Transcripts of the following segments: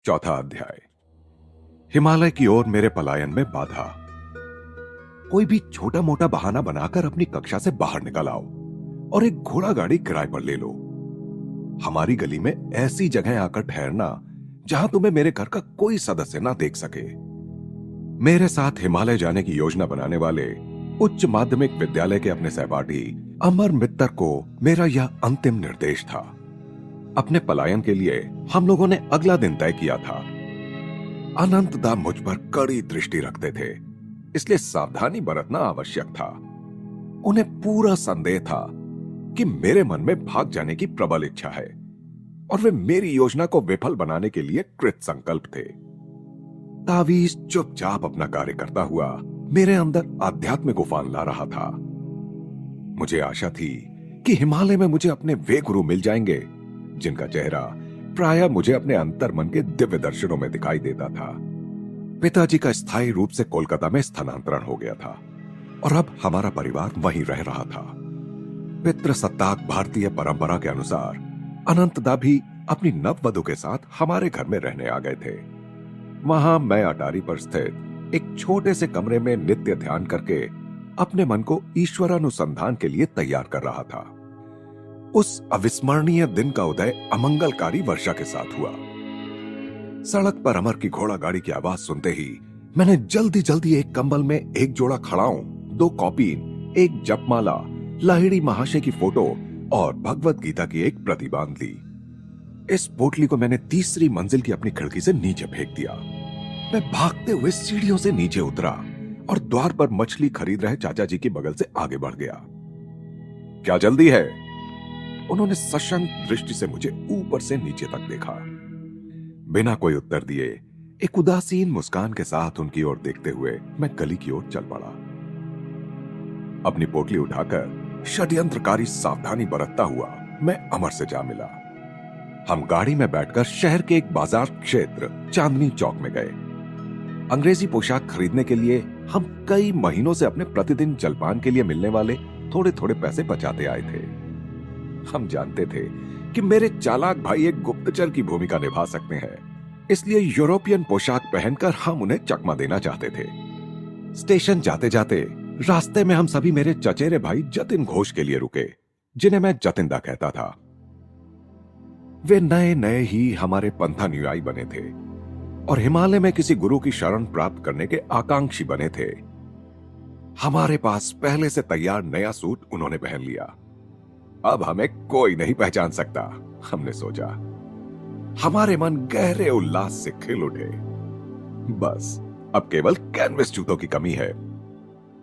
चौथा अध्याय। हिमालय की ओर मेरे पलायन में बाधा। कोई भी छोटा मोटा बहाना बनाकर अपनी कक्षा से बाहर निकल आओ और एक घोड़ा गाड़ी किराए पर ले लो। हमारी गली में ऐसी जगह आकर ठहरना जहां तुम्हें मेरे घर का कोई सदस्य ना देख सके। मेरे साथ हिमालय जाने की योजना बनाने वाले उच्च माध्यमिक विद्यालय के अपने सहपाठी अमर मित्तर को मेरा यह अंतिम निर्देश था। अपने पलायन के लिए हम लोगों ने अगला दिन तय किया था। अनंतदा मुझ पर कड़ी दृष्टि रखते थे, इसलिए सावधानी बरतना आवश्यक था। उन्हें पूरा संदेह था कि मेरे मन में भाग जाने की प्रबल इच्छा है और वे मेरी योजना को विफल बनाने के लिए कृत संकल्प थे। तावीज चुपचाप अपना कार्य करता हुआ मेरे अंदर आध्यात्मिक उफान ला रहा था। मुझे आशा थी कि हिमालय में मुझे अपने वे गुरु मिल जाएंगे जिनका चेहरा प्रायः मुझे अपने अंतर्मन के दिव्य दर्शनों में दिखाई देता था। पिताजी का स्थायी रूप से कोलकाता में स्थानांतरण हो गया था और अब हमारा परिवार वहीं रह रहा था। पितृसत्ताक भारतीय परंपरा के अनुसार अनंतदा भी अपनी नववधु के साथ हमारे घर में रहने आ गए थे। वहां मैं अटारी पर स्थित एक छोटे से कमरे में नित्य ध्यान करके अपने मन को ईश्वरानुसंधान के लिए तैयार कर रहा था। उस अविस्मरणीय दिन का उदय अमंगलकारी वर्षा के साथ हुआ। सड़क पर अमर की घोड़ा गाड़ी की आवाज सुनते ही मैंने जल्दी जल्दी एक कंबल में एक जोड़ा खड़ाऊं, 2 कॉपीन, एक जपमाला, लाहिड़ी महाशय की फोटो और भगवत गीता की एक प्रति बांध ली। इस पोटली को मैंने तीसरी मंजिल की अपनी खिड़की से नीचे फेंक दिया। मैं भागते हुए सीढ़ियों से नीचे उतरा और द्वार पर मछली खरीद रहे चाचा जी के बगल से आगे बढ़ गया। क्या जल्दी है? उन्होंने सशंक दृष्टि से मुझे ऊपर से नीचे तक देखा। बिना कोई उत्तर दिए एक उदासीन मुस्कान के साथ उनकी ओर देखते हुए मैं गली की ओर चल पड़ा। अपनी पोटली उठाकर षड्यंत्रकारी सावधानी बरतता हुआ मैं अमर से जा मिला। हम गाड़ी में बैठकर शहर के एक बाजार क्षेत्र चांदनी चौक में गए। अंग्रेजी पोशाक खरीदने के लिए हम कई महीनों से अपने प्रतिदिन जलपान के लिए मिलने वाले थोड़े थोड़े पैसे बचाते आए थे। हम जानते थे कि मेरे चालाक भाई एक गुप्तचर की भूमिका निभा सकते हैं, इसलिए यूरोपियन पोशाक पहनकर हम उन्हें चकमा देना चाहते थे। स्टेशन जाते जाते रास्ते में हम सभी मेरे चचेरे भाई जतिन घोष के लिए रुके, जिन्हें मैं जतिनदा कहता था। वे नए नए ही हमारे पंथानुयायी बने थे और हिमालय में किसी गुरु की शरण प्राप्त करने के आकांक्षी बने थे। हमारे पास पहले से तैयार नया सूट उन्होंने पहन लिया। अब हमें कोई नहीं पहचान सकता, हमने सोचा। हमारे मन गहरे उल्लास से खिल उठे। बस अब केवल कैनवस जूतों की कमी है।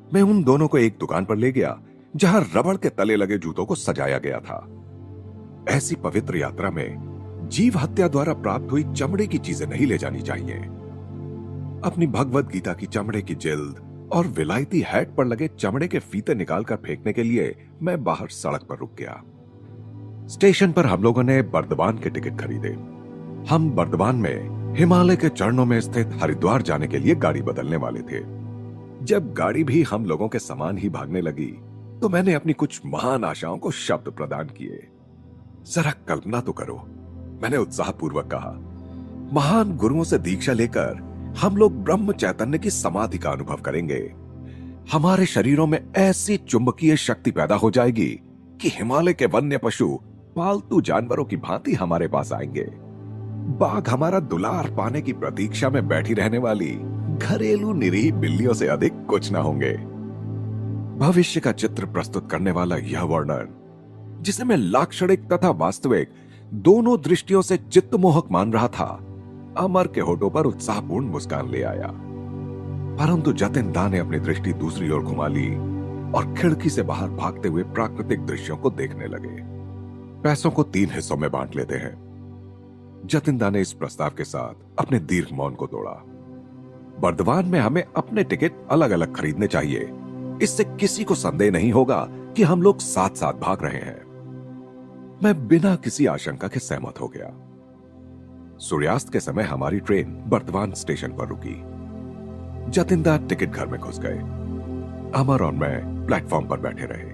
मैं उन दोनों को एक दुकान पर ले गया जहां रबड़ के तले लगे जूतों को सजाया गया था। ऐसी पवित्र यात्रा में जीव हत्या द्वारा प्राप्त हुई चमड़े की चीजें नहीं ले जानी चाहिए। अपनी भगवत गीता की चमड़े की जिल्द और विलायती हैट पर लगे चमड़े के फीते निकालकर फेंकने के लिए मैं बाहर सड़क पर रुक गया। स्टेशन पर हम लोगों ने बर्दवान के टिकट खरीदे। हम बर्दवान में हिमालय के चरणों में स्थित हरिद्वार जाने के लिए गाड़ी बदलने वाले थे। जब गाड़ी भी हम लोगों के समान ही भागने लगी तो मैंने अपनी कुछ महान आशाओं को शब्द प्रदान किए। जरा कल्पना तो करो, मैंने उत्साहपूर्वक कहा, महान गुरुओं से दीक्षा लेकर हम लोग ब्रह्म चैतन्य की समाधि का अनुभव करेंगे। हमारे शरीरों में ऐसी चुंबकीय शक्ति पैदा हो जाएगी कि हिमालय के वन्य पशु पालतू जानवरों की भांति हमारे पास आएंगे। बाघ हमारा दुलार पाने की प्रतीक्षा में बैठी रहने वाली घरेलू निरीह बिल्लियों से अधिक कुछ ना होंगे। भविष्य का चित्र प्रस्तुत करने वाला यह वर्णन, जिसे मैं लाक्षणिक तथा वास्तविक दोनों दृष्टियों से चित्तमोहक मान रहा था, अमर के होठों पर उत्साहपूर्ण मुस्कान ले आया। परंतु जतिनदा ने अपनी दृष्टि दूसरी ओर घुमा ली और खिड़की से बाहर भागते हुए प्राकृतिक दृश्यों को देखने लगे। पैसों को 3 हिस्सों में बांट लेते हैं। जतिनदा ने इस प्रस्ताव के साथ अपने दीर्घ मौन को तोड़ा। बर्दवान में हमें अपने टिकट अलग अलग खरीदने चाहिए, इससे किसी को संदेह नहीं होगा कि हम लोग साथ साथ भाग रहे हैं। मैं बिना किसी आशंका के सहमत हो गया। सूर्यास्त के समय हमारी ट्रेन बर्दवान स्टेशन पर रुकी। जतिनदा टिकट घर में घुस गए। अमर और मैं प्लेटफॉर्म पर बैठे रहे।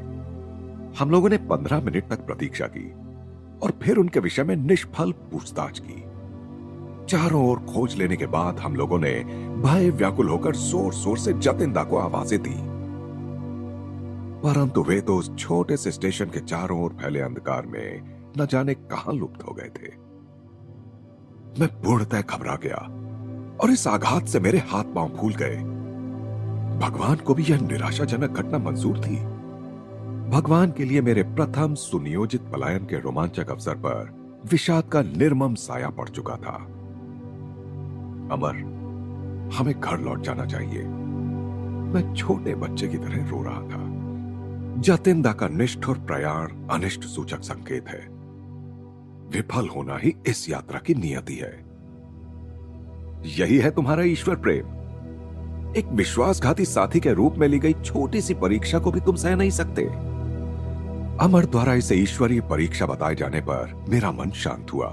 हम लोगों ने 15 मिनट तक प्रतीक्षा की और फिर उनके विषय में निष्फल पूछताछ की। चारों ओर खोज लेने के बाद हम लोगों ने भय व्याकुल होकर जोर जोर से जतिंदा को आवाजें दी, परंतु वे तो उस छोटे से स्टेशन के चारों ओर फैले अंधकार में न जाने कहां लुप्त हो गए थे। मैं पूर्णतः घबरा गया और इस आघात से मेरे हाथ पांव फूल गए। भगवान को भी यह निराशाजनक घटना मंजूर थी। भगवान के लिए मेरे प्रथम सुनियोजित पलायन के रोमांचक अवसर पर विषाद का निर्मम साया पड़ चुका था। अमर, हमें घर लौट जाना चाहिए। मैं छोटे बच्चे की तरह रो रहा था। जतिंदा का निष्ठुर प्रयाण अनिष्ट सूचक संकेत है। विफल होना ही इस यात्रा की नियति है। यही है तुम्हारा ईश्वर प्रेम। एक विश्वासघाती साथी के रूप में ली गई छोटी सी परीक्षा को भी तुम सह नहीं सकते। अमर द्वारा इसे ईश्वरीय परीक्षा बताए जाने पर मेरा मन शांत हुआ।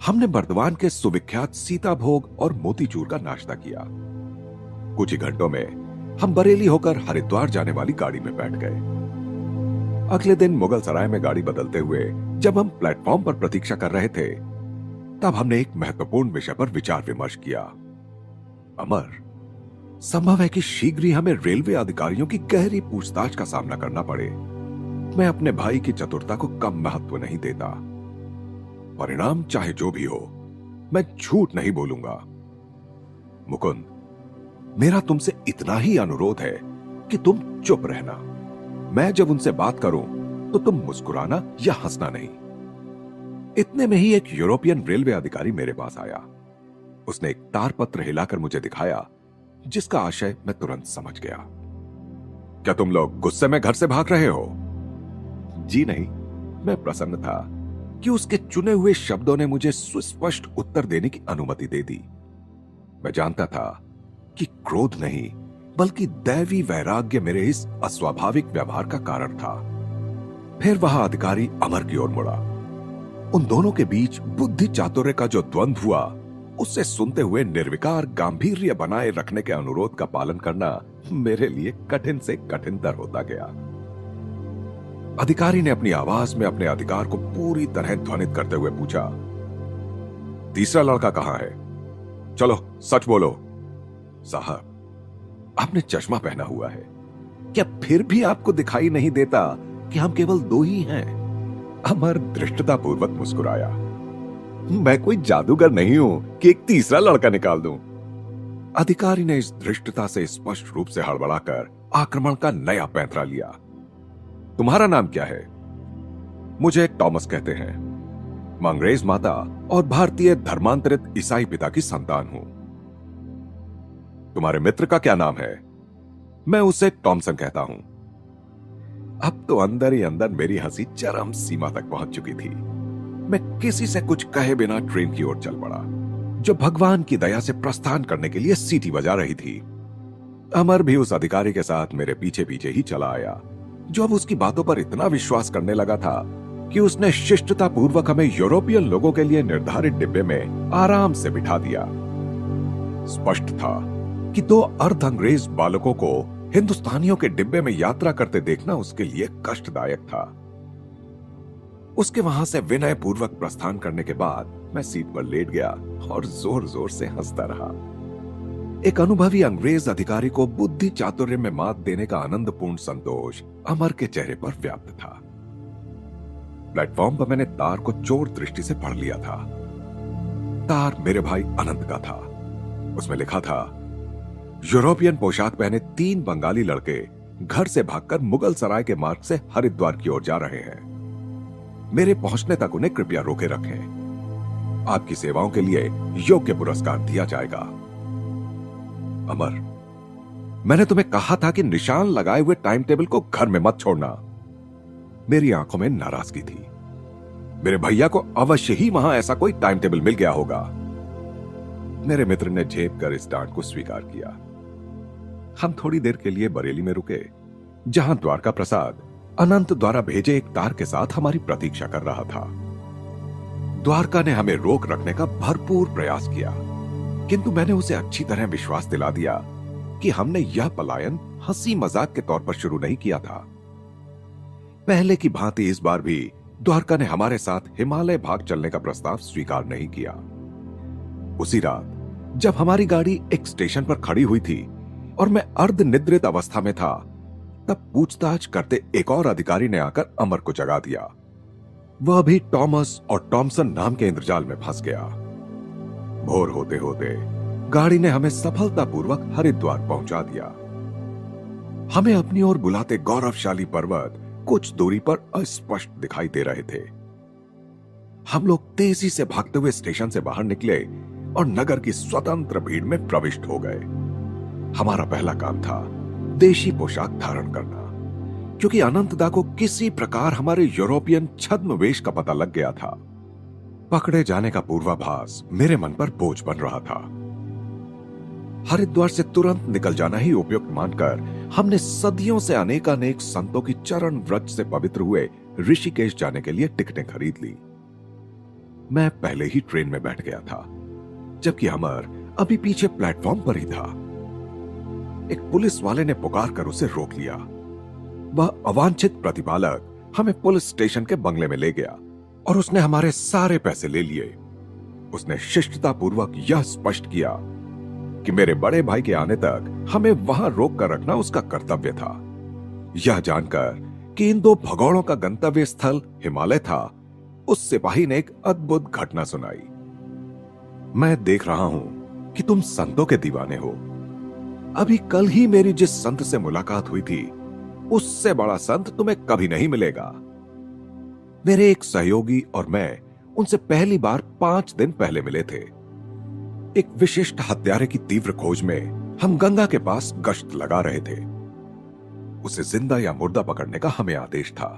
हमने बर्दवान के सुविख्यात सीता भोग और मोतीचूर का नाश्ता किया। कुछ ही घंटों में हम बरेली होकर हरिद्वार जाने वाली गाड़ी में बैठ गए। अगले दिन मुगल सराय में गाड़ी बदलते हुए जब हम प्लेटफॉर्म पर प्रतीक्षा कर रहे थे, तब हमने एक महत्वपूर्ण विषय पर विचार विमर्श किया। अमर, संभव है कि शीघ्र ही हमें रेलवे अधिकारियों की गहरी पूछताछ का सामना करना पड़े। मैं अपने भाई की चतुरता को कम महत्व नहीं देता। परिणाम चाहे जो भी हो, मैं झूठ नहीं बोलूंगा। मुकुंद, मेरा तुमसे इतना ही अनुरोध है कि तुम चुप रहना। मैं जब उनसे बात करूं तो तुम मुस्कुराना या हंसना नहीं। इतने में ही एक यूरोपियन रेलवे अधिकारी मेरे पास आया। उसने एक तार पत्र हिलाकर मुझे दिखाया, जिसका आशय मैं तुरंत समझ गया। क्या तुम लोग गुस्से में घर से भाग रहे हो? जी नहीं। मैं प्रसन्न था कि उसके चुने हुए शब्दों ने मुझे सुस्पष्ट उत्तर देने की अनुमति दे दी। मैं जानता था कि क्रोध नहीं बल्कि दैवी वैराग्य मेरे इस अस्वाभाविक व्यवहार का कारण था। फिर वह अधिकारी अमर की ओर मुड़ा। उन दोनों के बीच बुद्धि चातुर्य का जो द्वंद्व हुआ, उससे सुनते हुए निर्विकार गांभीर्य बनाए रखने के अनुरोध का पालन करना मेरे लिए कठिन से कठिनतर होता गया। अधिकारी ने अपनी आवाज में अपने अधिकार को पूरी तरह ध्वनित करते हुए पूछा, तीसरा लड़का कहां है? चलो सच बोलो। साहब, आपने चश्मा पहना हुआ है, क्या फिर भी आपको दिखाई नहीं देता कि हम केवल दो ही हैं? अमर दृष्टतापूर्वक मुस्कुराया। मैं कोई जादूगर नहीं हूं कि एक तीसरा लड़का निकाल दूं। अधिकारी ने इस धृष्टता से स्पष्ट रूप से हड़बड़ाकर आक्रमण का नया पैंतरा लिया। तुम्हारा नाम क्या है? मुझे टॉमस कहते हैं। मैं अंग्रेज माता और भारतीय धर्मांतरित ईसाई पिता की संतान हूं। तुम्हारे मित्र का क्या नाम है? मैं उसे टॉमसन कहता हूं। अब तो अंदर ही अंदर मेरी हंसी चरम सीमा तक पहुंच चुकी थी। मैं किसी से कुछ कहे बिना ट्रेन की ओर चल पड़ा, जो भगवान की दया से प्रस्थान करने के लिए सीटी बजा रही थी। अमर भी उस अधिकारी के साथ मेरे पीछे पीछे ही चला आया, जो अब उसकी बातों पर इतना विश्वास करने लगा था कि उसने शिष्टता पूर्वक हमें यूरोपियन लोगों के लिए निर्धारित डिब्बे में आराम से बिठा दिया। स्पष्ट था कि दो अर्ध अंग्रेज बालकों को हिंदुस्तानियों के डिब्बे में यात्रा करते देखना उसके लिए कष्टदायक था। उसके वहां से विनय पूर्वक प्रस्थान करने के बाद मैं सीट पर लेट गया और जोर जोर से हंसता रहा। एक अनुभवी अंग्रेज अधिकारी को बुद्धि चातुर्य में मात देने का आनंदपूर्ण संतोष अमर के चेहरे पर व्याप्त था। प्लेटफॉर्म पर मैंने तार को चोर दृष्टि से पढ़ लिया था। तार मेरे भाई अनंत का था। उसमें लिखा था, यूरोपियन पोशाक पहने 3 बंगाली लड़के घर से भागकर मुगल सराय के मार्ग से हरिद्वार की ओर जा रहे हैं। मेरे पहुंचने तक उन्हें कृपया रोके रखें। आपकी सेवाओं के लिए योग्य पुरस्कार दिया जाएगा। अमर, मैंने तुम्हें कहा था कि निशान लगाए हुए टाइम टेबल को घर में मत छोड़ना। मेरी आंखों में नाराजगी थी। मेरे भैया को अवश्य ही वहां ऐसा कोई टाइम टेबल मिल गया होगा। मेरे मित्र ने झेप कर इस डांट को स्वीकार किया। हम थोड़ी देर के लिए बरेली में रुके, जहां द्वारका प्रसाद अनंत द्वारा भेजे एक तार के साथ हमारी प्रतीक्षा कर रहा था। द्वारका ने हमें रोक रखने का भरपूर प्रयास किया, किंतु मैंने उसे अच्छी तरह विश्वास दिला दिया कि हमने यह पलायन हंसी मजाक के तौर पर शुरू नहीं किया था। पहले की भांति इस बार भी द्वारका ने हमारे साथ हिमालय भाग चलने का प्रस्ताव स्वीकार नहीं किया। उसी रात जब हमारी गाड़ी एक स्टेशन पर खड़ी हुई थी और मैं अर्ध निद्रित अवस्था में था, तब पूछताछ करते एक और अधिकारी ने आकर अमर को जगा दिया। वह भी टॉमस और टॉमसन नाम के इंद्रजाल में फंस गया। भोर होते होते गाड़ी ने हमें सफलतापूर्वक हरिद्वार पहुंचा दिया। हमें अपनी ओर बुलाते गौरवशाली पर्वत कुछ दूरी पर अस्पष्ट दिखाई दे रहे थे। हम लोग तेजी से भागते हुए स्टेशन से बाहर निकले और नगर की स्वतंत्र भीड़ में प्रविष्ट हो गए। हमारा पहला काम था देशी पोशाक धारण करना, क्योंकि अनंतदा को किसी प्रकार हमारे यूरोपियन छद्मवेश का पता लग गया था। पकड़े जाने का पूर्वाभास मेरे मन पर बोझ बन रहा था। हरिद्वार से तुरंत निकल जाना ही उपयुक्त मानकर हमने सदियों से अनेकानेक संतों की चरण व्रज से पवित्र हुए ऋषिकेश जाने के लिए टिकटें खरीद ली। मैं पहले ही ट्रेन में बैठ गया था, जबकि अमर अभी पीछे प्लेटफॉर्म पर ही था। एक पुलिस वाले ने पुकार कर उसे रोक लिया। वह अवांछित प्रतिपालक हमें पुलिस स्टेशन के बंगले में ले गया और उसने हमारे सारे पैसे ले लिए। उसने शिष्टतापूर्वक यह स्पष्ट किया कि मेरे बड़े भाई के आने तक हमें वहां रोक कर रखना उसका कर्तव्य था। यह जानकर कि इन दो भगौड़ों का गंतव्य स्थल हिमालय था, उस सिपाही ने एक अद्भुत घटना सुनाई। मैं देख रहा हूं कि तुम संतों के दीवाने हो। अभी कल ही मेरी जिस संत से मुलाकात हुई थी, उससे बड़ा संत तुम्हें कभी नहीं मिलेगा। मेरे एक सहयोगी और मैं उनसे पहली बार 5 दिन पहले मिले थे। एक विशिष्ट हत्यारे की तीव्र खोज में हम गंगा के पास गश्त लगा रहे थे। उसे जिंदा या मुर्दा पकड़ने का हमें आदेश था।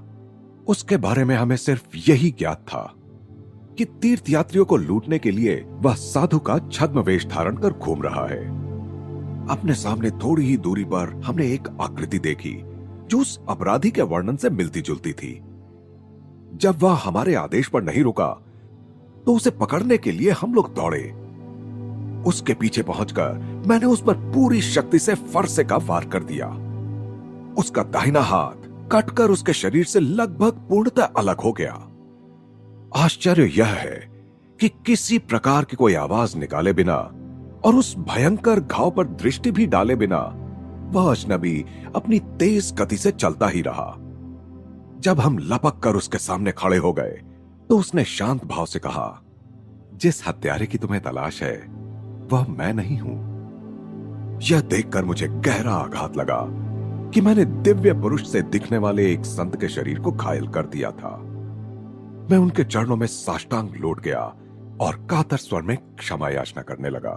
उसके बारे में हमें सिर्फ यही ज्ञात था कि तीर्थयात्रियों को लूटने के लिए वह साधु का छद्मवेश धारण कर घूम रहा है। अपने सामने थोड़ी ही दूरी पर हमने एक आकृति देखी जो उस अपराधी के वर्णन से मिलती जुलती थी। जब वह हमारे आदेश पर नहीं रुका तो उसे पकड़ने के लिए हम लोग दौड़े। उसके पीछे पहुंचकर मैंने उस पर पूरी शक्ति से फरसे का वार कर दिया। उसका दाहिना हाथ कटकर उसके शरीर से लगभग पूर्णतः अलग हो गया। आश्चर्य यह है कि किसी प्रकार की कोई आवाज निकाले बिना और उस भयंकर घाव पर दृष्टि भी डाले बिना वह अजनबी अपनी तेज गति से चलता ही रहा। जब हम लपक कर उसके सामने खड़े हो गए तो उसने शांत भाव से कहा, जिस हत्यारे की तुम्हें तलाश है वह मैं नहीं हूं। यह देखकर मुझे गहरा आघात लगा कि मैंने दिव्य पुरुष से दिखने वाले एक संत के शरीर को घायल कर दिया था। मैं उनके चरणों में साष्टांग लौट गया और कातर स्वर में क्षमा याचना करने लगा।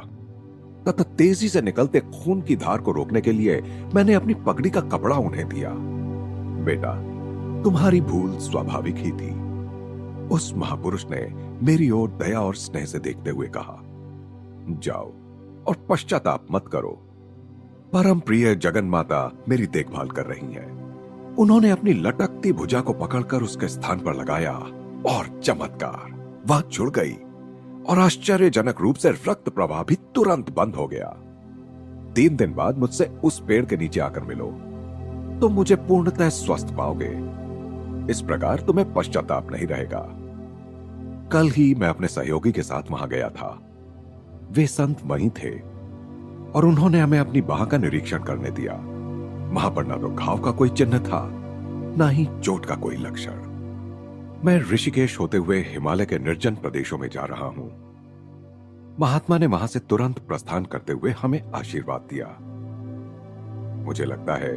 तथा तेजी से निकलते खून की धार को रोकने के लिए मैंने अपनी पगड़ी का कपड़ा उन्हें दिया। बेटा, तुम्हारी भूल स्वाभाविक ही थी। उस महापुरुष ने मेरी ओर दया और स्नेह से देखते हुए कहा, जाओ और पश्चाताप मत करो। परम प्रिय जगन माता मेरी देखभाल कर रही हैं। उन्होंने अपनी लटकती भुजा को पकड़कर उसके स्थान पर लगाया और चमत्कार, वह जुड़ गई और आश्चर्यजनक रूप से रक्त प्रवाह भी तुरंत बंद हो गया। 3 दिन बाद मुझसे उस पेड़ के नीचे आकर मिलो तो मुझे पूर्णतः स्वस्थ पाओगे। इस प्रकार तुम्हें पश्चाताप नहीं रहेगा। कल ही मैं अपने सहयोगी के साथ वहां गया था। वे संत वहीं थे और उन्होंने हमें अपनी बाह का निरीक्षण करने दिया। वहां पर न तो घाव का कोई चिन्ह था, न ही चोट का कोई लक्षण। मैं ऋषिकेश होते हुए हिमालय के निर्जन प्रदेशों में जा रहा हूं। महात्मा ने वहां से तुरंत प्रस्थान करते हुए हमें आशीर्वाद दिया। मुझे लगता है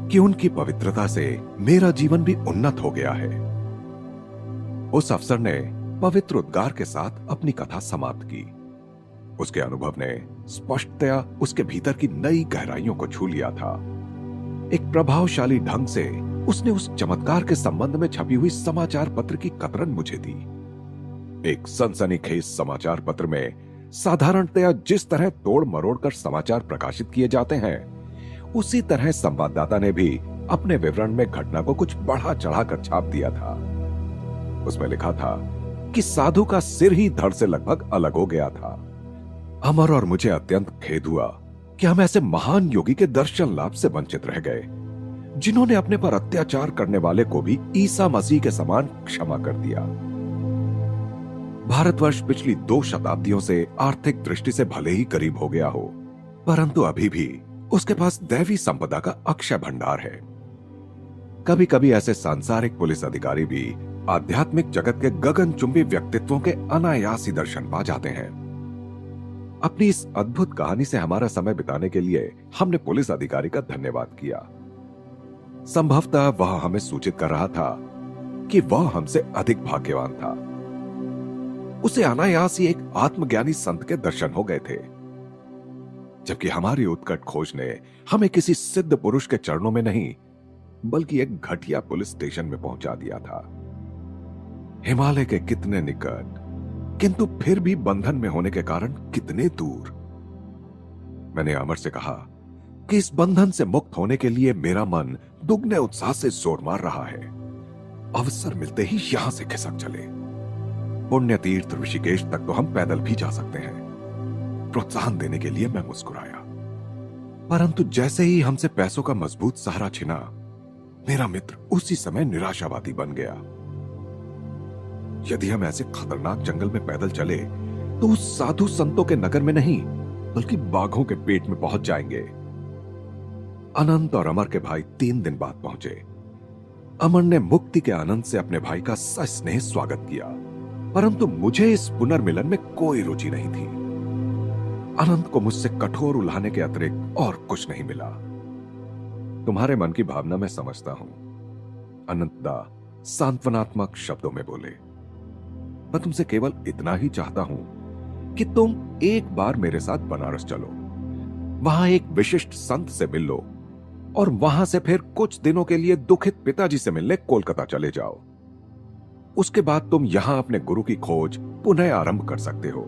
कि उनकी पवित्रता से मेरा जीवन भी उन्नत हो गया है। उस अफसर ने पवित्र उद्गार के साथ अपनी कथा समाप्त की। उसके अनुभव ने स्पष्टतया उसके भीतर की नई गहराइयों को छू लिया था। एक प्रभावशाली ढंग से उसने उस चमत्कार के संबंध में छपी हुई समाचार पत्र की कतरन मुझे दी। एक सनसनीखेज समाचार पत्र में साधारणतया जिस तरह तोड़ मरोड़ कर समाचार प्रकाशित किए जाते हैं, उसी तरह संवाददाता ने भी अपने विवरण में घटना को कुछ बढ़ा चढ़ाकर छाप दिया था। उसमें लिखा था कि साधु का सिर ही धड़ से लगभग अलग हो गया था। अमर और मुझे अत्यंत खेद हुआ कि हम ऐसे महान योगी के दर्शन लाभ से वंचित रह गए, जिन्होंने अपने पर अत्याचार करने वाले को भी ईसा मसीह के समान क्षमा कर दिया। भारतवर्ष पिछली 2 शताब्दियों से आर्थिक दृष्टि से भले ही करीब हो गया हो, परंतु अभी भी उसके पास दैवी संपदा का अक्षय भंडार है। कभी कभी ऐसे सांसारिक पुलिस अधिकारी भी आध्यात्मिक जगत के गगनचुंबी व्यक्तित्वों के अनायासी दर्शन पा जाते हैं। अपनी इस अद्भुत कहानी से हमारा समय बिताने के लिए हमने पुलिस अधिकारी का धन्यवाद किया। संभवतः वह हमें सूचित कर रहा था कि वह हमसे अधिक भाग्यवान था। उसे अनायास ही एक आत्मज्ञानी संत के दर्शन हो गए थे, जबकि हमारी उत्कट खोज ने हमें किसी सिद्ध पुरुष के चरणों में नहीं बल्कि एक घटिया पुलिस स्टेशन में पहुंचा दिया था। हिमालय के कितने निकट, किंतु फिर भी बंधन में होने के कारण कितने दूर। मैंने अमर से कहा कि इस बंधन से मुक्त होने के लिए मेरा मन दुगने उत्साह से जोर मार रहा है। अवसर मिलते ही यहां से खिसक चले। पुण्य तीर्थ ऋषिकेश तक तो हम पैदल भी जा सकते हैं। प्रोत्साहन देने के लिए मैं मुस्कुराया, परंतु जैसे ही हमसे पैसों का मजबूत सहारा छिना, मेरा मित्र उसी समय निराशावादी बन गया। यदि हम ऐसे खतरनाक जंगल में पैदल चले तो उस साधु संतों के नगर में नहीं बल्कि बाघों के पेट में पहुंच जाएंगे। अनंत और अमर के भाई 3 दिन बाद पहुंचे। अमर ने मुक्ति के आनंद से अपने भाई का सस्नेह स्वागत किया, परंतु मुझे इस पुनर्मिलन में कोई रुचि नहीं थी। अनंत को मुझसे कठोर उल्हाने के अतिरिक्त और कुछ नहीं मिला। तुम्हारे मन की भावना मैं समझता हूं, अनंतदा सांत्वनात्मक शब्दों में बोले। मैं तुमसे केवल इतना ही चाहता हूं कि तुम एक बार मेरे साथ बनारस चलो, वहां एक विशिष्ट संत से मिल लो और वहां से फिर कुछ दिनों के लिए दुखित पिताजी से मिलने कोलकाता चले जाओ। उसके बाद तुम यहां अपने गुरु की खोज पुनः आरंभ कर सकते हो।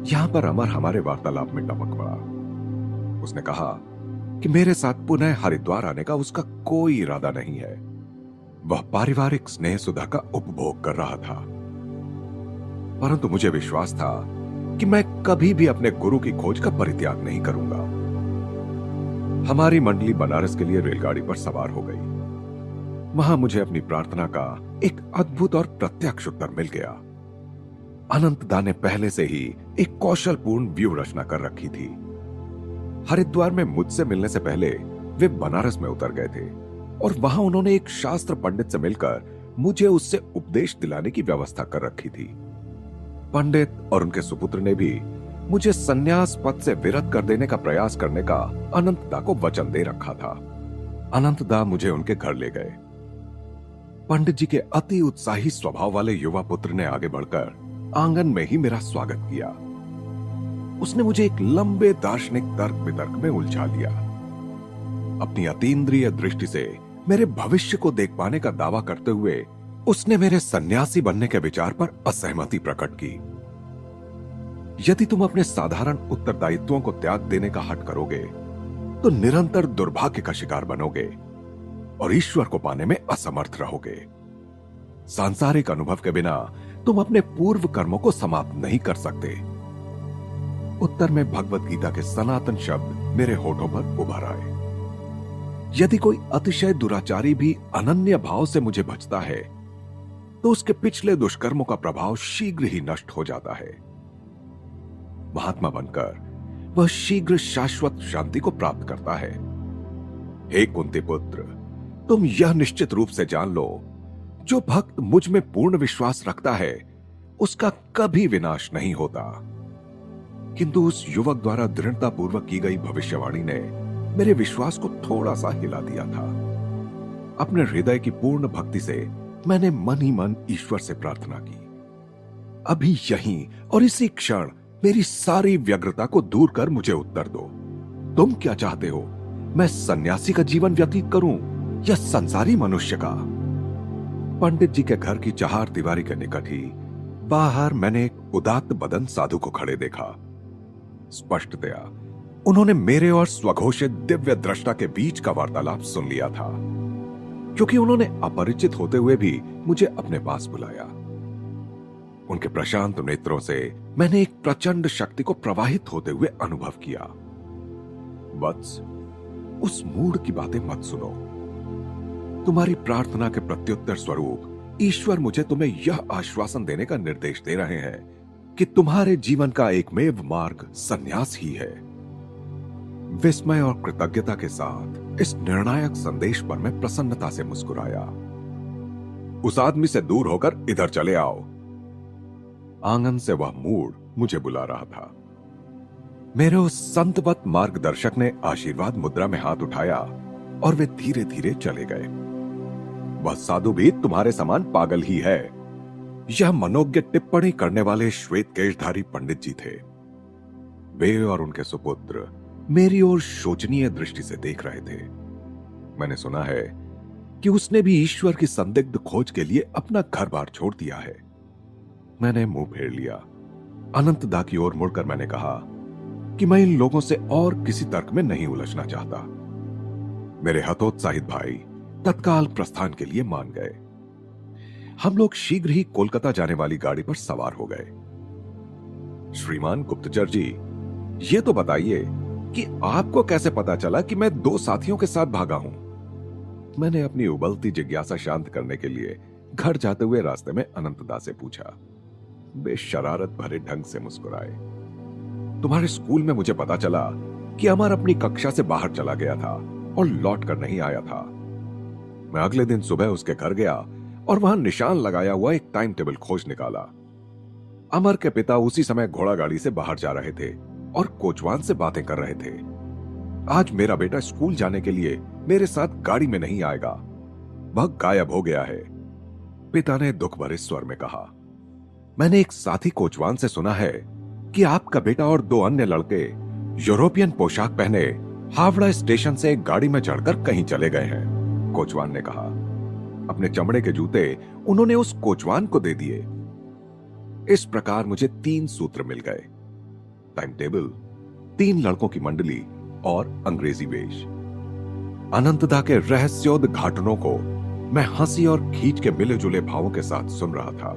यहां पर अमर हमारे वार्तालाप में टपक पड़ा। उसने कहा कि मेरे साथ पुनः हरिद्वार आने का उसका कोई इरादा नहीं है। वह पारिवारिक स्नेह सुधा का उपभोग कर रहा था, परंतु मुझे विश्वास था कि मैं कभी भी अपने गुरु की खोज का परित्याग नहीं करूंगा। हमारी मंडली बनारस के लिए रेलगाड़ी पर सवार हो गई। वहां मुझे अपनी प्रार्थना का एक अद्भुत और प्रत्यक्ष उत्तर मिल गया। अनंतदा ने पहले से ही एक कौशलपूर्ण व्यू रचना कर रखी थी। हरिद्वार में मुझसे मिलने से पहले वे बनारस में उतर गए थे और वहां उन्होंने एक शास्त्र पंडित से मिलकर मुझे उससे उपदेश दिलाने की व्यवस्था कर रखी थी। पंडित और उनके सुपुत्र ने भी मुझे संन्यास पद से विरत कर देने का प्रयास करने का अनंतदा को वचन दे रखा था। अनंतदा मुझे उनके घर ले गए। पंडित जी के अति उत्साही स्वभाव वाले युवा पुत्र ने आगे बढ़कर आंगन में ही मेरा स्वागत किया। उसने मुझे एक लंबे दार्शनिक तर्क वितर्क में उलझा लिया। अपनी अतीन्द्रिय दृष्टि से मेरे भविष्य को देख पाने का दावा करते हुए उसने मेरे सन्यासी बनने के विचार पर असहमति प्रकट की। यदि तुम अपने साधारण उत्तरदायित्वों को त्याग देने का हठ करोगे तो निरंतर दुर्भाग्य का शिकार बनोगे और ईश्वर को पाने में असमर्थ रहोगे। सांसारिक अनुभव के बिना तुम अपने पूर्व कर्मों को समाप्त नहीं कर सकते। उत्तर में भगवत गीता के सनातन शब्द मेरे होठों पर उभर आए। यदि कोई अतिशय दुराचारी भी अनन्य भाव से मुझे भजता है तो उसके पिछले दुष्कर्मों का प्रभाव शीघ्र ही नष्ट हो जाता है। महात्मा बनकर वह शीघ्र शाश्वत शांति को प्राप्त करता है। हे कुंती पुत्र, तुम यह निश्चित रूप से जान लो, जो भक्त मुझ में पूर्ण विश्वास रखता है उसका कभी विनाश नहीं होता। किंतु उस युवक द्वारा दृढ़ता पूर्वक की गई भविष्यवाणी ने मेरे विश्वास को थोड़ा सा हिला दिया था। अपने हृदय की पूर्ण भक्ति से मैंने मन ही मन ईश्वर से प्रार्थना की, अभी यहीं और इसी क्षण मेरी सारी व्यग्रता को दूर कर मुझे उत्तर दो। तुम क्या चाहते हो? मैं सन्यासी का जीवन व्यतीत करूं या संसारी मनुष्य का? पंडित जी के घर की चार दीवारी के निकट ही बाहर मैंने एक उदात्त बदन साधु को खड़े देखा। स्पष्टतया उन्होंने मेरे और स्वघोषित दिव्य दृष्टा के बीच का वार्तालाप सुन लिया था, क्योंकि उन्होंने अपरिचित होते हुए भी मुझे अपने पास बुलाया। उनके प्रशांत नेत्रों से मैंने एक प्रचंड शक्ति को प्रवाहित होते हुए अनुभव किया। वत्स, उस मूढ़ की बातें मत सुनो। तुम्हारी प्रार्थना के प्रत्युत्तर स्वरूप ईश्वर मुझे तुम्हें यह आश्वासन देने का निर्देश दे रहे हैं कि तुम्हारे जीवन का एकमेव मार्ग संन्यास ही है। विस्मय और कृतज्ञता के साथ इस निर्णायक संदेश पर मैं प्रसन्नता से मुस्कुराया। उस आदमी से दूर होकर इधर चले आओ। आंगन से वह मूड मुझे बुला रहा था। मेरे उस संतवत मार्गदर्शक ने आशीर्वाद मुद्रा में हाथ उठाया और वे धीरे धीरे चले गए। वह साधु भी तुम्हारे समान पागल ही है। यह मनोज्ञ टिप्पणी करने वाले श्वेत केशधारी पंडित जी थे। वे और उनके सुपुत्र मेरी ओर शोचनीय दृष्टि से देख रहे थे। मैंने सुना है कि उसने भी ईश्वर की संदिग्ध खोज के लिए अपना घर बार छोड़ दिया है। मैंने मुंह फेर लिया। अनंतदा की ओर मुड़कर मैंने कहा कि मैं इन लोगों से और किसी तर्क में नहीं उलझना चाहता। मेरे हतोत्साहित भाई तत्काल प्रस्थान के लिए मान गए। हम लोग शीघ्र ही कोलकाता जाने वाली गाड़ी पर सवार हो गए। श्रीमान गुप्तचर जी, ये तो बताइए कि आपको कैसे पता चला कि मैं 2 साथियों के साथ भागा हूं? मैंने अपनी उबलती जिज्ञासा शांत करने के लिए घर जाते हुए रास्ते में अनंतदा से पूछा। वे शरारत भरे ढंग से मुस्कुराए। तुम्हारे स्कूल में मुझे पता चला कि अमर अपनी कक्षा से बाहर चला गया था और लौट कर नहीं आया था। मैं अगले दिन सुबह उसके घर गया और वहां निशान लगाया हुआ एक टाइम टेबल खोज निकाला। अमर के पिता उसी समय घोड़ा गाड़ी से बाहर जा रहे थे और कोचवान से बातें कर रहे थे। आज मेरा बेटा स्कूल जाने के लिए मेरे साथ गाड़ी में नहीं आएगा, वह गायब हो गया है। पिता ने दुख भरे स्वर में कहा। मैंने एक साथी कोचवान से सुना है कि आपका बेटा और 2 अन्य लड़के यूरोपियन पोशाक पहने हावड़ा स्टेशन से एक गाड़ी में चढ़कर कहीं चले गए हैं, कोचवान ने कहा। अपने चमड़े के जूते उन्होंने उस कोचवान को दे दिए। इस प्रकार मुझे 3 सूत्र मिल गए। टाइम टेबल, 3 लड़कों की मंडली और अंग्रेजी वेश। अनंतदा के रहस्योद्घाटनों को मैं हंसी और खींच के मिले जुले भावों के साथ सुन रहा था।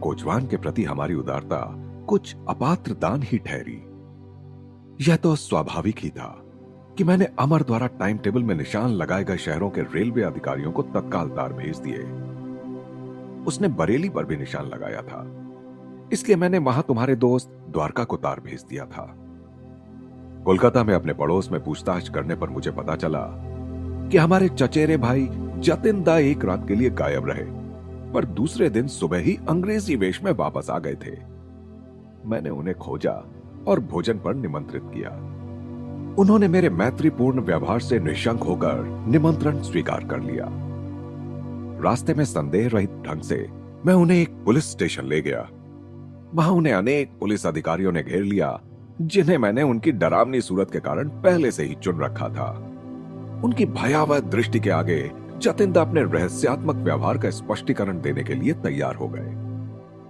कोचवान के प्रति हमारी उदारता कुछ अपात्र दान ही ठहरी। यह तो स्वाभाविक ही था कि मैंने अमर द्वारा टाइम टेबल में निशान लगाए गए शहरों के रेलवे अधिकारियों को तत्काल तार भेज दिए। उसने बरेली पर भी निशान लगाया था, इसलिए मैंने वहां तुम्हारे दोस्त द्वारका को तार भेज दिया था। कोलकाता में अपने पड़ोस में पूछताछ करने पर मुझे पता चला कि हमारे चचेरे भाई जतिन दा एक रात के लिए गायब रहे, पर दूसरे दिन सुबह ही अंग्रेजी वेश में वापस आ गए थे। मैंने उन्हें खोजा और भोजन पर निमंत्रित किया। उन्होंने मेरे मैत्रीपूर्ण व्यवहार से निशंक होकर निमंत्रण स्वीकार कर लिया। रास्ते में संदेह रहित ढंग से मैं उन्हें एक पुलिस स्टेशन ले गया। वहां उन्हें अनेक पुलिस अधिकारियों ने घेर लिया, जिन्हें मैंने उनकी डरावनी सूरत के कारण पहले से ही चुन रखा था। उनकी भयावह दृष्टि के आगे जतिन अपने रहस्यात्मक व्यवहार का स्पष्टीकरण देने के लिए तैयार हो गए।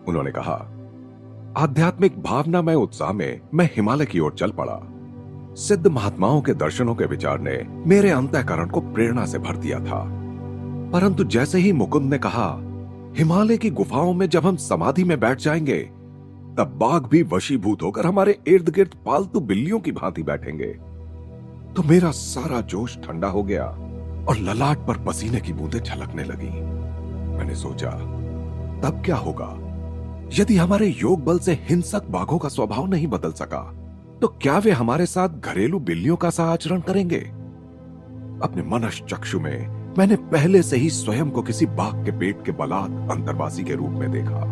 उन्होंने कहा, आध्यात्मिक भावनामय उत्साह में मैं हिमालय की ओर चल पड़ा। सिद्ध महात्माओं के दर्शनों के विचार ने मेरे अंतःकरण को प्रेरणा से भर दिया था। परंतु जैसे ही मुकुंद ने कहा, हिमालय की गुफाओं में जब हम समाधि में बैठ जाएंगे, तब बाघ भी वशीभूत होकर हमारे इर्द गिर्द पालतू बिल्लियों की भांति बैठेंगे, तो मेरा सारा जोश ठंडा हो गया और ललाट पर पसीने की बूंदें छलकने लगी। मैंने सोचा, तब क्या होगा यदि हमारे योग बल से हिंसक बाघों का स्वभाव नहीं बदल सका, तो क्या वे हमारे साथ घरेलू बिल्लियों का सा आचरण करेंगे? अपने मनस चक्षु में मैंने पहले से ही स्वयं को किसी बाघ के पेट के बलात् अंतर्वासी के रूप में देखा।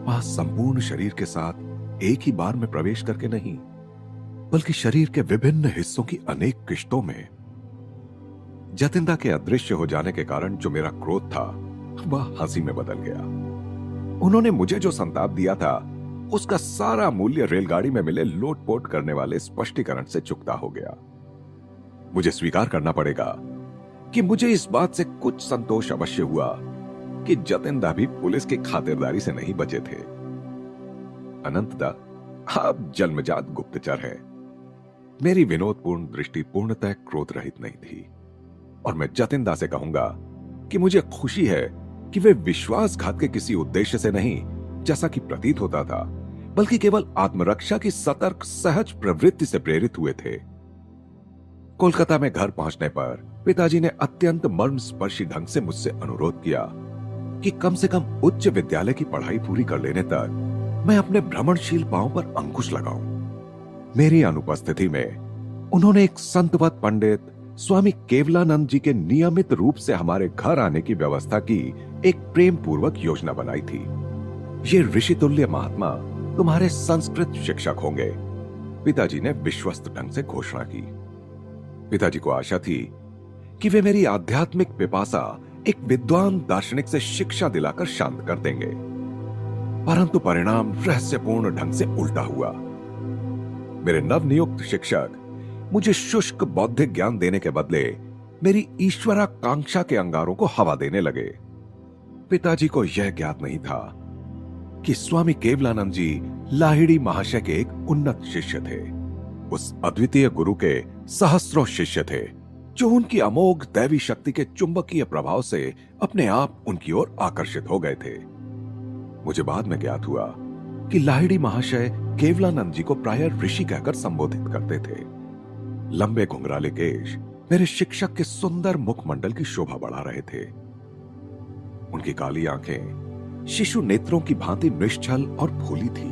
वहां संपूर्ण शरीर के साथ एक ही बार में प्रवेश करके नहीं, बल्कि शरीर के विभिन्न हिस्सों की अनेक किश्तों में। जतिंदा के अदृश्य हो जाने के कारण जो मेरा क्रोध था, वह हंसी में बदल गया। उन्होंने मुझे जो संताप दिया था, उसका सारा मूल्य रेलगाड़ी में मिले लोटपोट करने वाले स्पष्टीकरण से चुकता हो गया। मुझे स्वीकार करना पड़ेगा कि मुझे इस बात से कुछ संतोष अवश्य हुआ कि जतिंदा भी पुलिस की खातिरदारी से नहीं बचे थे। अनंतदा आप जन्मजात गुप्तचर है। मेरी विनोदपूर्ण दृष्टि पूर्णतः क्रोध रहित नहीं थी, और मैं जतिंदा से कहूंगा कि मुझे खुशी है कि वे विश्वासघात के किसी उद्देश्य से नहीं, जैसा कि प्रतीत होता था, बल्कि केवल आत्मरक्षा की सतर्क सहज प्रवृत्ति से प्रेरित हुए थे। कोलकाता में घर पहुंचने पर पिताजी ने अत्यंत मर्मस्पर्शी ढंग से मुझसे अनुरोध किया कि कम से कम उच्च विद्यालय की पढ़ाई पूरी कर लेने तक मैं अपने भ्रमणशील पांव पर अंकुश लगाऊं। मेरी अनुपस्थिति में उन्होंने एक संतवत पंडित स्वामी केवलानंद जी के नियमित रूप से हमारे घर आने की व्यवस्था की एक प्रेम पूर्वक योजना बनाई थी। ये ऋषितुल्य महात्मा तुम्हारे संस्कृत शिक्षक होंगे, पिताजी ने विश्वस्त ढंग से घोषणा की। पिताजी को आशा थी कि वे मेरी आध्यात्मिक पिपासा एक विद्वान दार्शनिक से शिक्षा दिलाकर शांत कर देंगे, परंतु परिणाम रहस्यपूर्ण ढंग से उल्टा हुआ। मेरे नवनियुक्त शिक्षक मुझे शुष्क बौद्धिक ज्ञान देने के बदले मेरी ईश्वराकांक्षा के अंगारों को हवा देने लगे। पिताजी को यह ज्ञात नहीं था कि स्वामी केवलानंद जी लाहिड़ी महाशय के एक उन्नत शिष्य थे, उस अद्वितीय गुरु के सहस्रों शिष्य थे जो उनकी अमोघ दैवी शक्ति के चुंबकीय प्रभाव से अपने आप उनकी ओर आकर्षित हो गए थे। मुझे बाद में ज्ञात हुआ कि लाहिड़ी महाशय केवलानंद जी को प्रायः ऋषि कहकर संबोधित करते थे। लंबे घुंघराले केश मेरे शिक्षक के सुंदर मुखमंडल की शोभा बढ़ा रहे थे। उनकी काली आंखें शिशु नेत्रों की भांति निश्चल और भोली थी।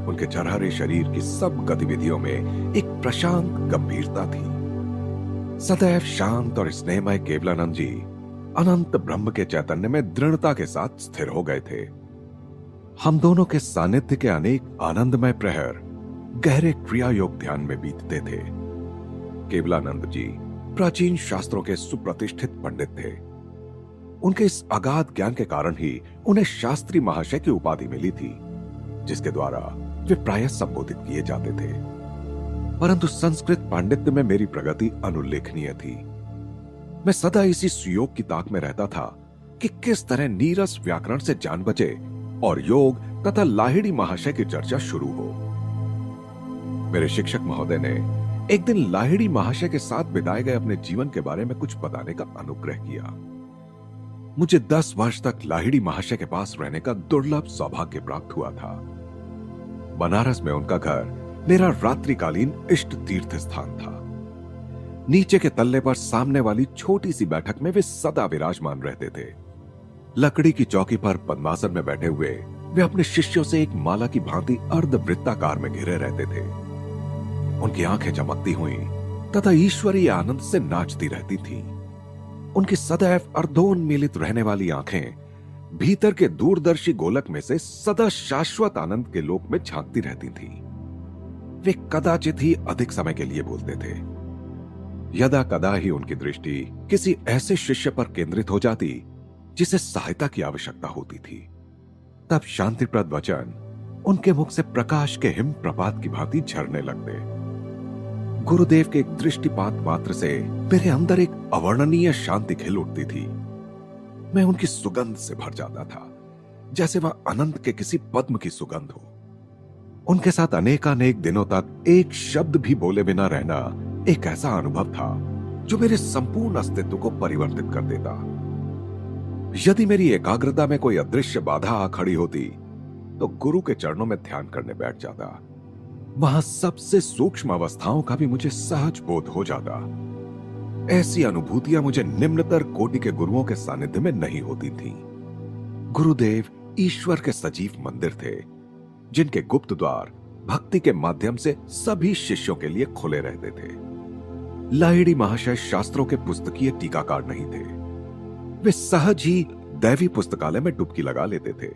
उनके चरहरे शरीर की सब गतिविधियों में एक प्रशांत गंभीरता थी। सदैव शांत और स्नेहमय केवलानंद जी अनंत ब्रह्म के चैतन्य में दृढ़ता के साथ स्थिर हो गए थे। हम दोनों के सानिध्य के अनेक आनंदमय प्रहर गहरे क्रिया योग ध्यान में बीतते थे। केवलानंद जी प्राचीन शास्त्रों के सुप्रतिष्ठित पंडित थे। उनके इस अगाध ज्ञान के कारण ही उन्हें शास्त्री महाशय की उपाधि मिली थी, जिसके द्वारा वे प्रायः संबोधित किए जाते थे। परंतु संस्कृत पांडित्य में मेरी प्रगति अनुल्लेखनीय थी। मैं सदा इसी सुयोग की ताक में रहता था कि किस तरह नीरस व्याकरण से जान बचे और योग तथा लाहिड़ी महाशय की चर्चा शुरू हो। मेरे शिक्षक महोदय ने एक दिन लाहिड़ी महाशय के साथ बिताए गए अपने जीवन के बारे में कुछ बताने का अनुग्रह किया। मुझे 10 वर्ष तक लाहिड़ी महाशय के पास रहने का दुर्लभ सौभाग्य प्राप्त हुआ था। बनारस में उनका घर मेरा रात्रिकालीन इष्ट तीर्थ स्थान था। नीचे के तल्ले पर सामने वाली छोटी सी बैठक में वे सदा विराजमान रहते थे। लकड़ी की चौकी पर पद्मासन में बैठे हुए वे अपने शिष्यों से एक माला की भांति अर्धवृत्ताकार में घिरे रहते थे। उनकी आंखें चमकती हुई तथा ईश्वरीय आनंद से नाचती रहती थीं। उनकी सदैव अर्धोन्मीलित रहने वाली आंखें भीतर के दूरदर्शी गोलक में से सदा शाश्वत आनंद के लोक में झांकती रहती थीं। वे कदाचित ही अधिक समय के लिए बोलते थे। यदा कदा ही उनकी दृष्टि किसी ऐसे शिष्य पर केंद्रित हो जाती जिसे सहायता की आवश्यकता होती थी, तब शांतिप्रद वचन उनके मुख से प्रकाश के हिम प्रपात की भांति झरने लगते। गुरुदेव के एक दृष्टिपात मात्र से मेरे अंदर एक अवर्णनीय शांति खिल उठती थी। मैं उनकी सुगंध से भर जाता था, जैसे वह अनंत के किसी पद्म की सुगंध हो। उनके साथ अनेकानेक दिनों तक एक शब्द भी बोले बिना रहना एक ऐसा अनुभव था जो मेरे संपूर्ण अस्तित्व को परिवर्तित कर देता। यदि मेरी एकाग्रता में कोई अदृश्य बाधा आ खड़ी होती तो गुरु के चरणों में ध्यान करने बैठ जाता। वहां सबसे सूक्ष्म अवस्थाओं का भी मुझे सहज बोध हो जाता। ऐसी अनुभूतियां मुझे निम्नतर कोटि के गुरुओं के सानिध्य में नहीं होती थीं। गुरुदेव ईश्वर के सजीव मंदिर थे, जिनके गुप्त द्वार भक्ति के माध्यम से सभी शिष्यों के लिए खुले रहते थे। लाहिड़ी महाशय शास्त्रों के पुस्तकीय टीकाकार नहीं थे। वे सहज ही दैवी पुस्तकालय में डुबकी लगा लेते थे।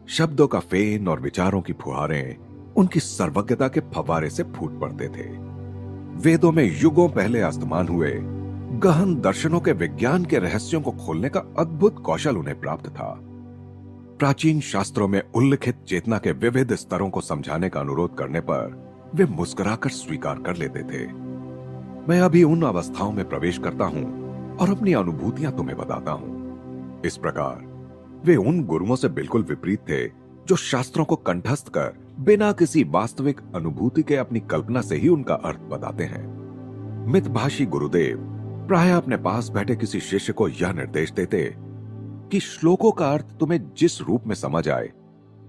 शब्दों का फेन और विचारों की फुहारें उनकी सर्वज्ञता के फव्वारे से फूट पड़ते थे। वेदों में युगों पहले अस्तमान हुए गहन दर्शनों के विज्ञान के रहस्यों को खोलने का अद्भुत कौशल उन्हें प्राप्त था। प्राचीन शास्त्रों में उल्लिखित चेतना के विविध स्तरों को समझाने का अनुरोध करने पर वे मुस्कुराकर स्वीकार कर लेते थे। मैं अभी उन अवस्थाओं में प्रवेश करता हूं और अपनी अनुभूतियां तुम्हें बताता हूं। इस प्रकार वे उन गुरुओं से बिल्कुल विपरीत थे जो शास्त्रों को कंठस्थ कर बिना किसी वास्तविक अनुभूति के अपनी कल्पना से ही उनका अर्थ बताते हैं। मितभाषी गुरुदेव प्रायः अपने पास बैठे किसी शिष्य को यह निर्देश देते कि श्लोकों का अर्थ तुम्हें जिस रूप में समझ आए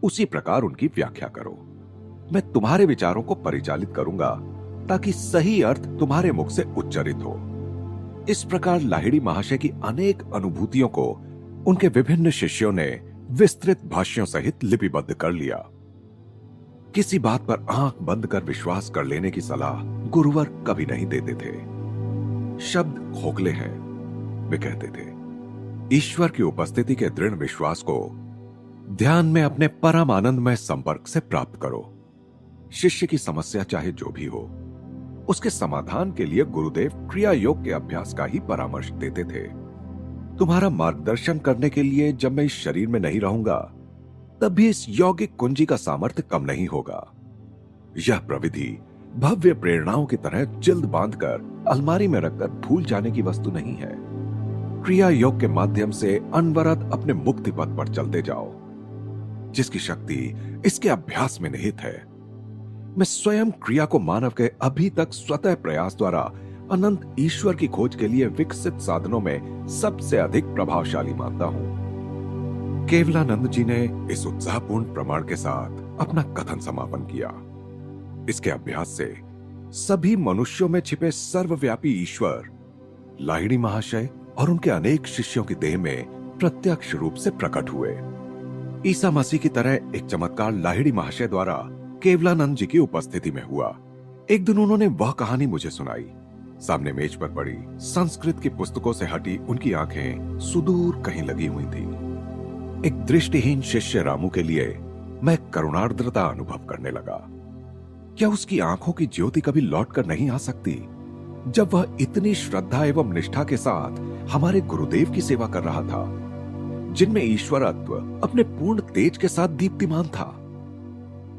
उसी प्रकार उनकी व्याख्या करो। मैं तुम्हारे विचारों को परिचालित करूंगा ताकि सही अर्थ तुम्हारे मुख से उच्चारित हो। इस प्रकार लाहिड़ी महाशय की अनेक अनुभूतियों को उनके विभिन्न शिष्यों ने विस्तृत भाष्यों सहित लिपिबद्ध कर लिया। किसी बात पर आंख बंद कर विश्वास कर लेने की सलाह गुरुवर कभी नहीं देते थे। शब्द खोखले हैं, वे कहते थे। ईश्वर की उपस्थिति के दृढ़ विश्वास को ध्यान में अपने परम आनंदमय संपर्क से प्राप्त करो। शिष्य की समस्या चाहे जो भी हो, उसके समाधान के लिए गुरुदेव क्रिया योग के अभ्यास का ही परामर्श देते थे। तुम्हारा मार्गदर्शन करने के लिए जब मैं इस शरीर में नहीं रहूंगा, तब भी इस यौगिक कुंजी का सामर्थ्य कम नहीं होगा। यह प्रविधि भव्य प्रेरणाओं की तरह जल्द बांधकर अलमारी में रखकर भूल जाने की वस्तु नहीं है। क्रिया योग के माध्यम से अनवरत अपने मुक्ति पथ पर चलते जाओ, जिसकी शक्ति इसके अभ्यास में निहित है। मैं स्वयं क्रिया को मानव के अभी तक स्वतः प्रयास द्वारा अनंत ईश्वर की खोज के लिए विकसित साधनों में सबसे अधिक प्रभावशाली मानता हूं। केवलानंद जी ने इस उत्साहपूर्ण प्रमाण के साथ अपना कथन समापन किया। इसके अभ्यास से सभी मनुष्यों में छिपे सर्वव्यापी ईश्वर लाहिड़ी महाशय और उनके अनेक शिष्यों की देह में प्रत्यक्ष रूप से प्रकट हुए। ईसा मसीह की तरह एक चमत्कार लाहिड़ी महाशय द्वारा केवलानंद जी की उपस्थिति में हुआ। एक दिन उन्होंने वह कहानी मुझे सुनाई। सामने मेज पर पड़ी संस्कृत की पुस्तकों से हटी उनकी आंखें सुदूर कहीं लगी हुई थी। एक दृष्टिहीन शिष्य रामू के लिए मैं करुणार्द्रता अनुभव करने लगा। क्या उसकी आंखों की ज्योति कभी लौट कर नहीं आ सकती, जब वह इतनी श्रद्धा एवं निष्ठा के साथ हमारे गुरुदेव की सेवा कर रहा था, जिनमें ईश्वरत्व अपने पूर्ण तेज के साथ दीप्तिमान था।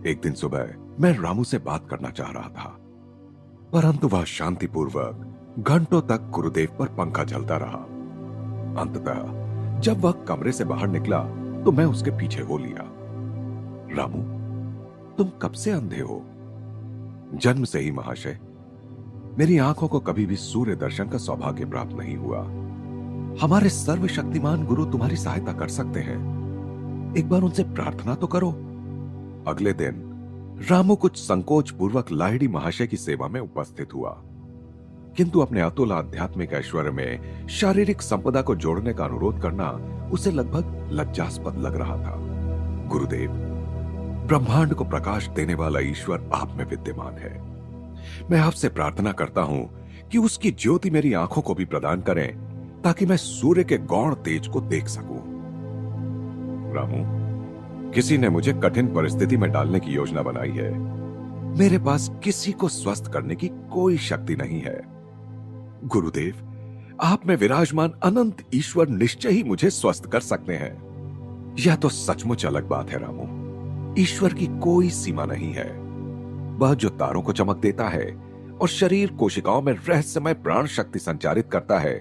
एक दिन सुबह मैं रामू से बात करना चाह रहा था, परंतु वह शांतिपूर्वक घंटों तक गुरुदेव पर पंखा झलता रहा। अंततः जब वह कमरे से बाहर निकला तो मैं उसके पीछे हो लिया। रामू, तुम कब से अंधे हो? जन्म से ही महाशय। मेरी आंखों को कभी भी सूर्य दर्शन का सौभाग्य प्राप्त नहीं हुआ। हमारे सर्वशक्तिमान गुरु तुम्हारी सहायता कर सकते हैं, एक बार उनसे प्रार्थना तो करो। अगले दिन रामू कुछ संकोच पूर्वक लाहिड़ी महाशय की सेवा में उपस्थित हुआ, किंतु अपने अतुल आध्यात्मिक ऐश्वर्य में शारीरिक संपदा को जोड़ने का अनुरोध करना उसे लगभग लज्जास्पद लग रहा था। गुरुदेव, ब्रह्मांड को प्रकाश देने वाला ईश्वर आप में विद्यमान है। मैं आपसे प्रार्थना करता हूं कि उसकी ज्योति मेरी आंखों को भी प्रदान करें, ताकि मैं सूर्य के गौण तेज को देख सकूं। रामू, किसी ने मुझे कठिन परिस्थिति में डालने की योजना बनाई है। मेरे पास किसी को स्वस्थ करने की कोई शक्ति नहीं है। गुरुदेव, आप में विराजमान अनंत ईश्वर निश्चय ही मुझे स्वस्थ कर सकते हैं। यह तो सचमुच अलग बात है रामू। ईश्वर की कोई सीमा नहीं है। वह जो तारों को चमक देता है और शरीर कोशिकाओं में रहस्यमय प्राण शक्ति संचारित करता है,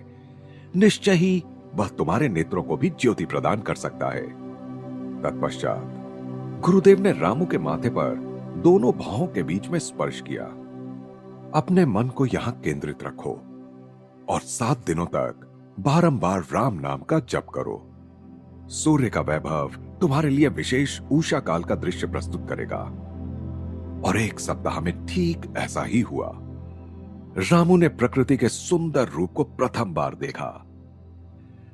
निश्चय ही वह तुम्हारे नेत्रों को भी ज्योति प्रदान कर सकता है। तत्पश्चात गुरुदेव ने रामू के माथे पर दोनों भौहों के बीच में स्पर्श किया। अपने मन को यहां केंद्रित रखो और 7 दिनों तक बारंबार राम नाम का जप करो। सूर्य का वैभव तुम्हारे लिए विशेष उषा काल का दृश्य प्रस्तुत करेगा। और 1 सप्ताह में ठीक ऐसा ही हुआ। रामू ने प्रकृति के सुंदर रूप को प्रथम बार देखा।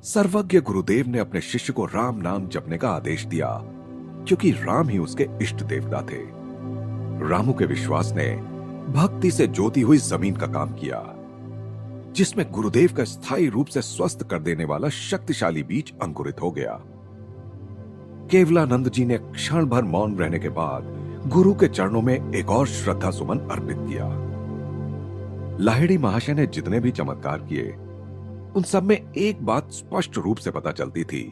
सर्वज्ञ गुरुदेव ने अपने शिष्य को राम नाम जपने का आदेश दिया, क्योंकि राम ही उसके इष्ट देवता थे। रामू के विश्वास ने भक्ति से जोती हुई जमीन का काम किया, जिसमें गुरुदेव का स्थायी रूप से स्वस्थ कर देने वाला शक्तिशाली बीज अंकुरित हो गया। केवलानंद जी ने क्षण भर मौन रहने के बाद गुरु के चरणों में एक और श्रद्धा सुमन अर्पित किया। लाहिड़ी महाशय ने जितने भी चमत्कार किए, उन सब में एक बात स्पष्ट रूप से पता चलती थी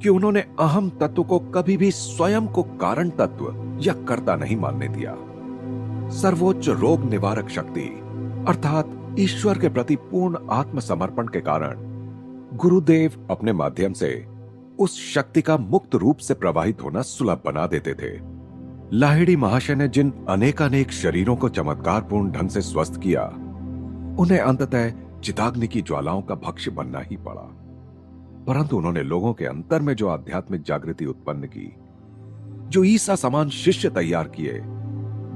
कि उन्होंने अहम तत्व को कभी भी स्वयं को कारण तत्व या कर्ता नहीं मानने दिया। सर्वोच्च रोग निवारक शक्ति अर्थात ईश्वर के प्रति पूर्ण आत्मसमर्पण के कारण गुरुदेव अपने माध्यम से उस शक्ति का मुक्त रूप से प्रवाहित होना सुलभ बना देते थे। लाहिड़ी महाशय ने जिन अनेकानेक शरीरों को चमत्कारपूर्ण ढंग से स्वस्थ किया, उन्हें अंततः चिताग्नि की ज्वालाओं का भक्ष्य बनना ही पड़ा। परंतु उन्होंने लोगों के अंतर में जो आध्यात्मिक जागृति उत्पन्न की, जो ईसा समान शिष्य तैयार किए,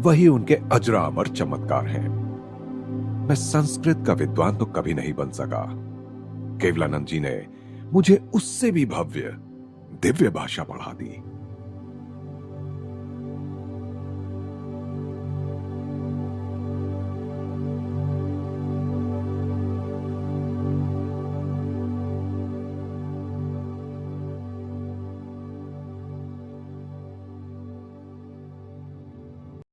वही उनके अजरा अमर चमत्कार हैं। मैं संस्कृत का विद्वान तो कभी नहीं बन सका। केवलानंद जी ने मुझे उससे भी भव्य दिव्य भाषा पढ़ा दी।